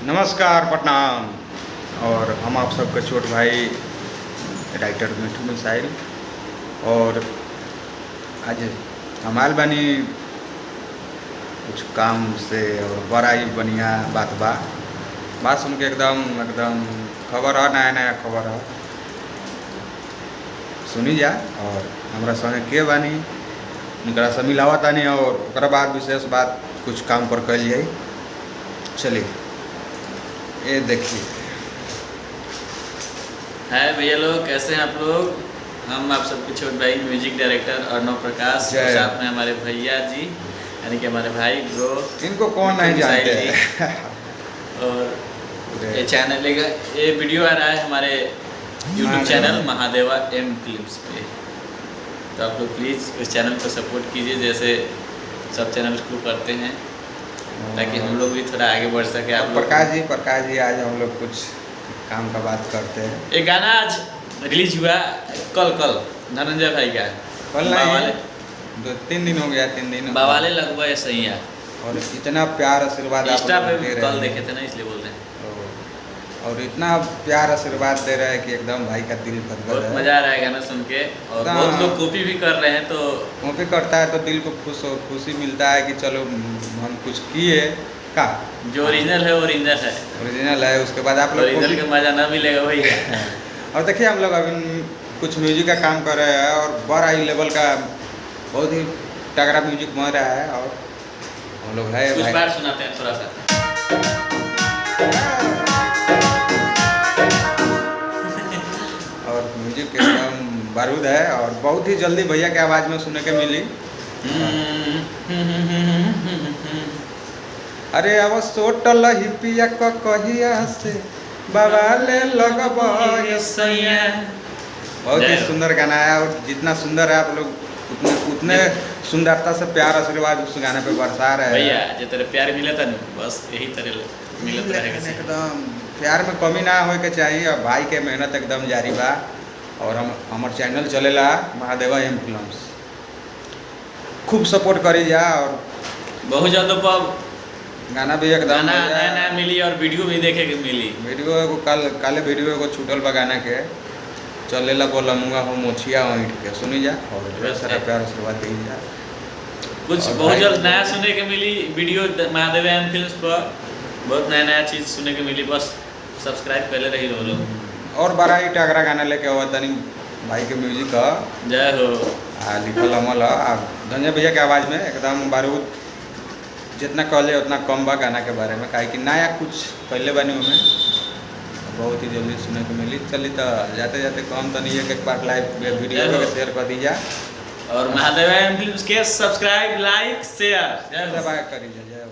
नमस्कार, प्रणाम। और हम आप सबके छोट भाई राइटर मिठू मिसाइल। और आज हमाल बनी कुछ काम से और बड़ा ही बढ़िया बात सुन के एकदम एकदम खबर है, नया नया खबर है, सुनी जा। और हमारा संगे के बानी उनकरा से मिलावा तानी और ओकरा बाद विशेष बात कुछ काम पर कल जाए। चलिए ये देखिए। हाय भैया लोग, कैसे हैं आप लोग। हम आप सबके छोटे भाई म्यूजिक डायरेक्टर अर्णव प्रकाश, साथ में हमारे भैया जी यानी कि हमारे भाई ब्रो, इनको कौन नहीं जानते हैं। और ये चैनल ये वीडियो आ रहा है हमारे YouTube channel Mahadeva M films पे। तो आप लोग प्लीज़ उस चैनल को सपोर्ट कीजिए जैसे सब चैनल को करते हैं, ताकि हम लोग भी थोड़ा आगे बढ़ सके। आप प्रकाश जी आज हम लोग कुछ काम का बात करते हैं। एक गाना आज रिलीज हुआ कल धनंजय भाई का। कल नहीं, 2-3 दिन हो गया। 3 दिन बावाले लगवा ऐसे ही है। और इतना प्यार आशीर्वाद इंस्टा पे कल देखे थे ना, इसलिए बोल रहे हैं। और इतना प्यार आशीर्वाद दे रहा है कि एकदम भाई का दिल गदगद है। बहुत मजा आ रहा है गाना सुन के। और बहुत लोग कॉपी भी कर रहे हैं, तो कॉपी करता है तो दिल को खुशी मिलता है कि चलो हम कुछ किए का। जो ओरिजिनल है उसके बाद आप लोग ओरिजिनल का मजा ना मिलेगा वही है। और देखिए हम लोग अभी कुछ म्यूजिक का काम कर रहे हैं और बड़ा ही लेवल का बहुत ही तगड़ा म्यूजिक बन रहा है। और हम लोग है कुछ बार सुनाते हैं थोड़ा सा। और म्यूजिक एकदम बारूद है और बहुत ही जल्दी भैया के आवाज़ में सुनने के मिली। अरे अब सोटल हिपिया को कहिया से बवाले लगबा सैया। बहुत ही सुंदर गाना है और जितना सुंदर है आप लोग उतने सुंदरता से प्यार आशीर्वाद उस गाने पे बरसा रहे हैं। भैया जो तेरे प्यार मिला था ना, बस यही तरह मिलता रहेगा। एकदम प्यार में कमी ना हो के चाहिए। और भाई के मेहनत एकदम जारी बा। और हमार चैनल चलेला महादेवा एम फिल्म्स, खूब सपोर्ट करी जा। और बहुत ज़्यादा गाना भी एकदम नया मिली और वीडियो भी देखे के मिली। वीडियो एगो काले वीडियो एगो छूटल बा गाना के, चलेला बोला मुँगा हो मोछिया हो ईट के, सुनी जा। और ढेर सारा प्यार आशीर्वाद दी जा। कुछ बहुत जल्द नया सुनने के मिली वीडियो महादेवा एम फिल्म्स पर। बहुत नया चीज़ सुनने के मिली, बस सब्सक्राइब कर ले रही हो लोग। और बड़ा ही टगरा गाना लेके हुआ तनी भाई के म्यूजिक का जय हो लिखल अमल धनंजय भैया के आवाज़ में एकदम बारूद। जितना कहले उतना कम बा गाना के बारे में, काहे कि नया कुछ पहले बनी में बहुत ही जल्दी सुनने को मिली। चलिए तो जाते जाते कम तो नहीं है कि एक बार लाइव वीडियो शेयर कर दीजिए। और महादेवा एम फिल्म्स के सब्सक्राइब लाइक शेयर दबा करिए। जय हो।